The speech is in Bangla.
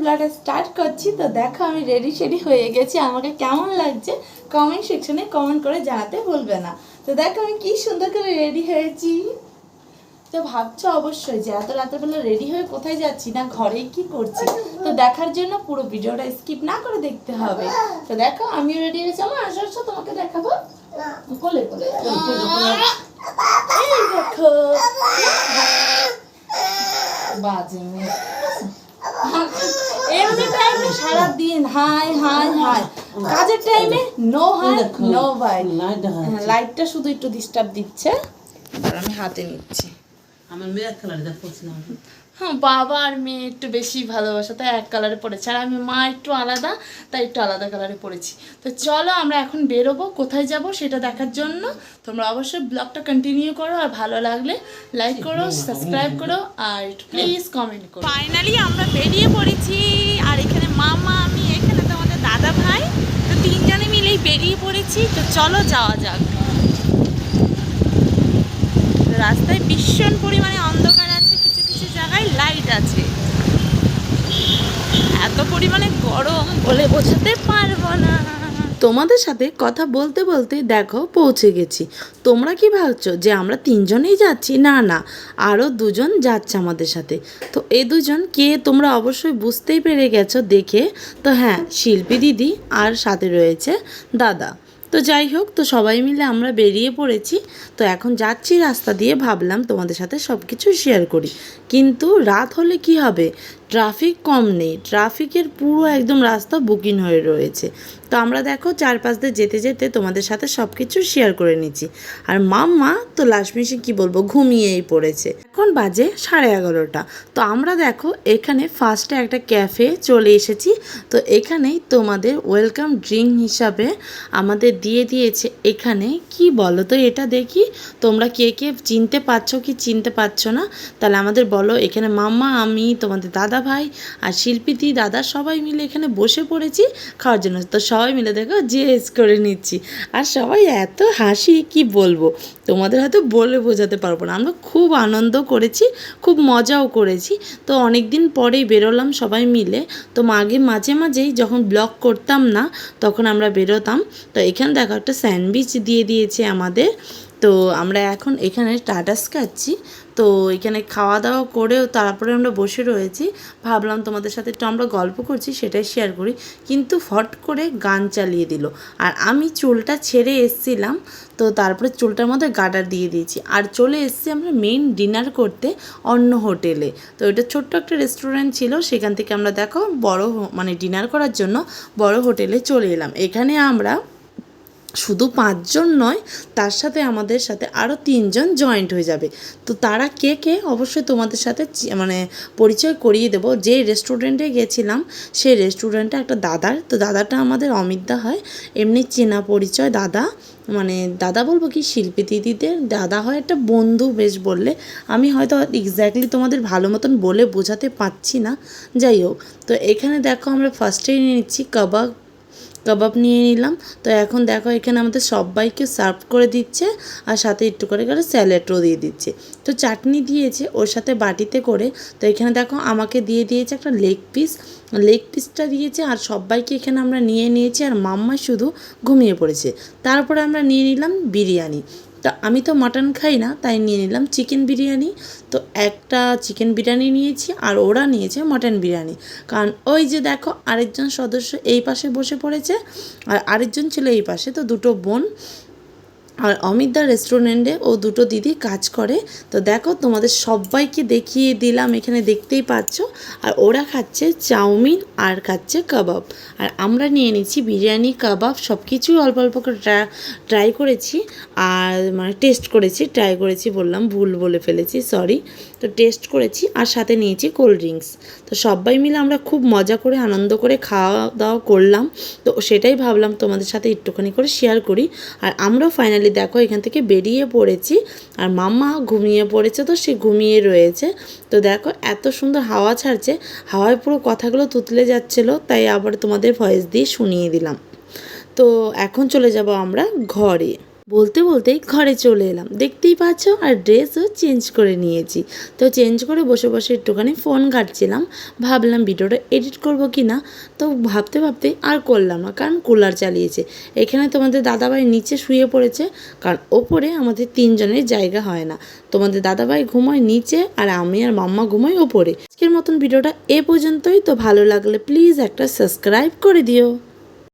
ব্লগটা স্টার্ট করছি। তো দেখো আমি রেডি শেডি হয়ে গেছি, আমাকে কেমন লাগছে কমেন্ট সেকশনে কমেন্ট করে জানাতে ভুলবে না। তো দেখো আমি কি সুন্দর করে রেডি হয়েছি। তো ভাবছো অবশ্যই যে এত রাতের বেলা রেডি হয়ে কোথায় যাচ্ছি, না ঘরেই কি করছি। তো দেখার জন্য পুরো ভিডিওটা স্কিপ না করে দেখতে হবে। তো দেখো আমিও রেডি হয়েছি, আমার আসো আসো তোমাকে দেখাবো কোলে কোলে। এই দেখো বাজে মেয়ে। এমনি টাইমে সারাদিন হাই হাই হাই, কাজের টাইমে নো হাই নো বাই। লাইটটা শুধু একটু ডিস্টার্ব দিচ্ছে, আর আমি হাতে নিচ্ছি। আমার মেয়ে এক কালারে দেখছি না। হ্যাঁ, বাবা আর মেয়ে একটু বেশি ভালোবাসা, তাই এক কালারে পড়েছে, আর আমি মা একটু আলাদা, তাই একটু আলাদা কালারে পড়েছি। তো চলো আমরা এখন বেরোবো, কোথায় যাব সেটা দেখার জন্য তোমরা অবশ্যই ব্লগটা কন্টিনিউ করো, আর ভালো লাগলে লাইক করো, সাবস্ক্রাইব করো, আর প্লিজ কমেন্ট করো। ফাইনালি আমরা বেরিয়ে পড়েছি, আর এখানে মামা, আমি, এখানে তো আমাদের দাদা ভাই, তো তিনজনে মিলেই বেরিয়ে পড়েছি। তো চলো যাওয়া যাক। রাস্তায় ভীষণ পরিমাণে অন্ধকার আছে, কিছু কিছু জায়গায় লাইট আছে, এত পরিমাণে গরম বলে বোঝাতে পারবো না। তোমাদের সাথে কথা বলতে বলতে দেখো পৌঁছে গেছি। তোমরা কি ভাবছো যে আমরা তিনজনেই যাচ্ছি? না না, আরও দুজন যাচ্ছে আমাদের সাথে। তো এই দুজন কে তোমরা অবশ্যই বুঝতেই পেরে গেছো দেখে। তো হ্যাঁ, শিল্পী দিদি আর সাথে রয়েছে দাদা। তো যাই হোক, তো সবাই মিলে আমরা বেরিয়ে পড়েছি। তো এখন যাচ্ছি রাস্তা দিয়ে, ভাবলাম তোমাদের সাথে সব কিছু শেয়ার করি। কিন্তু রাত হলে কি হবে, ট্রাফিক কম নেই, ট্রাফিকের পুরো একদম রাস্তা বুকিং হয়ে রয়েছে। তো আমরা দেখো চারপাশ দিয়ে যেতে যেতে তোমাদের সাথে সব কিছু শেয়ার করে নিচ্ছি। আর মাম্মা তো লাস্ট মিশে কী বলবো, ঘুমিয়েই পড়েছে। এখন বাজে 11:30। তো আমরা দেখো এখানে ফার্স্টে একটা ক্যাফে চলে এসেছি। তো এখানেই তোমাদের ওয়েলকাম ড্রিঙ্ক হিসাবে আমাদের দিয়ে দিয়েছে। এখানে কি বলো তো, এটা দেখি তোমরা কে কে চিনতে পারছো কি চিনতে পারছো না, তাহলে আমাদের বলো। এখানে মাম্মা, আমি, তোমাদের দাদা ভাই আর শিল্পীদি দাদা সবাই মিলে এখানে বসে পড়েছি খাওয়ার জন্য। তো সবাই মিলে দেখো জিএস করে নিচ্ছি, আর সবাই এত হাসি কি বলবো, তোমাদের হয়তো বলে বোঝাতে পারবো না। আমরা খুব আনন্দ করেছি, খুব মজাও করেছি। তো অনেক দিন পরেই বেরোলাম সবাই মিলে। তো আগে মাঝে মাঝেই যখন ব্লগ করতাম না তখন আমরা বেরোতাম। তো এখানে দেখো একটা স্যান্ডউইচ দিয়ে দিয়েছে আমাদের। তো আমরা এখন এখানে টাটাস খাচ্ছি। তো এখানে খাওয়া দাওয়া করেও তারপরে আমরা বসে রয়েছি, ভাবলাম তোমাদের সাথে একটু আমরা গল্প করছি সেটাই শেয়ার করি। কিন্তু ফট করে গান চালিয়ে দিল, আর আমি চুলটা ছেড়ে এসছিলাম। তো তারপরে চুলটার মধ্যে গার্ডার দিয়ে দিয়েছি, আর চলে এসেছি আমরা মেইন ডিনার করতে অন্য হোটেলে। তো এটা ছোট্ট একটা রেস্টুরেন্ট ছিল, সেখান থেকে আমরা দেখো বড় মানে ডিনার করার জন্য বড় হোটেলে চলে এলাম। এখানে আমরা শুধু 5 জন নয়, তার সাথে আমাদের সাথে আরও 3 জন জয়েন্ট হয়ে যাবে। তো তারা কে কে অবশ্যই তোমাদের সাথে মানে পরিচয় করিয়ে দেবো। যে রেস্টুরেন্টে গেছিলাম সেই রেস্টুরেন্টে একটা দাদার, তো দাদাটা আমাদের অমিতদা হয়, এমনি চেনা পরিচয় দাদা, মানে দাদা বলবো কি, শিল্পী দিদিদের দাদা হয়, একটা বন্ধু বেশ বললে। আমি হয়তো এক্স্যাক্টলি তোমাদের ভালো মতন বলে বোঝাতে পারছি না। যাই হোক, তো এখানে দেখো আমরা ফার্স্টেই নিয়ে নিচ্ছি কাবাব নিয়ে নিলাম। তো এখন দেখো এখানে আমাদের সবাইকে সার্ভ করে দিচ্ছে, আর সাথে একটু করে করে স্যালাডও দিয়ে দিচ্ছে। তো চাটনি দিয়েছে ওর সাথে বাটিতে করে। তো এখানে দেখো আমাকে দিয়ে দিয়েছে একটা লেগ পিসটা দিয়েছে, আর সবাইকে এখানে আমরা নিয়ে নিয়েছি, আর মাম্মা শুধু ঘুমিয়ে পড়েছে। তারপরে আমরা নিয়ে নিলাম বিরিয়ানি। তো আমি তো মাটন খাই না, তাই নিয়ে নিলাম চিকেন বিরিয়ানি। তো একটা চিকেন বিরিয়ানি নিয়েছি, আর ওরা নিয়েছে মাটন বিরিয়ানি। কারণ ওই যে দেখো আরেকজন সদস্য এই পাশে বসে পড়েছে, আর আরেকজন ছিল এই পাশে। তো দুটো বোন, আর অমিতদার রেস্টুরেন্টে ও দুটো দিদি কাজ করে। তো দেখো তোমাদের সবাইকে দেখিয়ে দিলাম, এখানে দেখতেই পাচ্ছ। আর ওরা খাচ্ছে চাউমিন আর খাচ্ছে কাবাব, আর আমরা নিয়ে নিচ্ছি বিরিয়ানি, কাবাব, সব কিছুই অল্প অল্প করে ট্রাই করেছি, আর মানে টেস্ট করেছি, ট্রাই করেছি বললাম, ভুল বলে ফেলেছি, সরি। তো টেস্ট করেছি, আর সাথে নিয়েছি কোল্ড ড্রিঙ্কস। তো সবাই মিলে আমরা খুব মজা করে আনন্দ করে খাওয়া দাওয়া করলাম। তো সেটাই ভাবলাম তোমাদের সাথে একটুখানি করে শেয়ার করি। আর আমরাও ফাইনালি দেখো এখান থেকে বেরিয়ে পড়েছি, আর মাম্মা ঘুমিয়ে পড়েছে, তো সে ঘুমিয়ে রয়েছে। তো দেখো এত সুন্দর হাওয়া ছাড়ছে, হাওয়ায় পুরো কথাগুলো তুতলে যাচ্ছিলো, তাই আবার তোমাদের ভয়েস দিয়ে শুনিয়ে দিলাম। তো এখন চলে যাব আমরা ঘরে। বলতে বলতেই ঘরে চলে এলাম, দেখতেই পাচ্ছ, আর ড্রেসও চেঞ্জ করে নিয়েছি। তো চেঞ্জ করে বসে বসে একটুখানি ফোন ঘাঁটছিলাম, ভাবলাম ভিডিওটা এডিট করব কি না। তো ভাবতে ভাবতে আর করলাম না, কারণ কুলার চালিয়েছে। এখানে তোমাদের দাদাভাই নিচে শুয়ে পড়েছে, কারণ ওপরে আমাদের তিনজনের জায়গা হয় না। তোমাদের দাদাভাই ঘুমোয় নিচে, আর আমি আর মাম্মা ঘুমোয় ওপরে। আজকের মতন ভিডিওটা এ পর্যন্তই। তো ভালো লাগলে প্লিজ একটা সাবস্ক্রাইব করে দিও।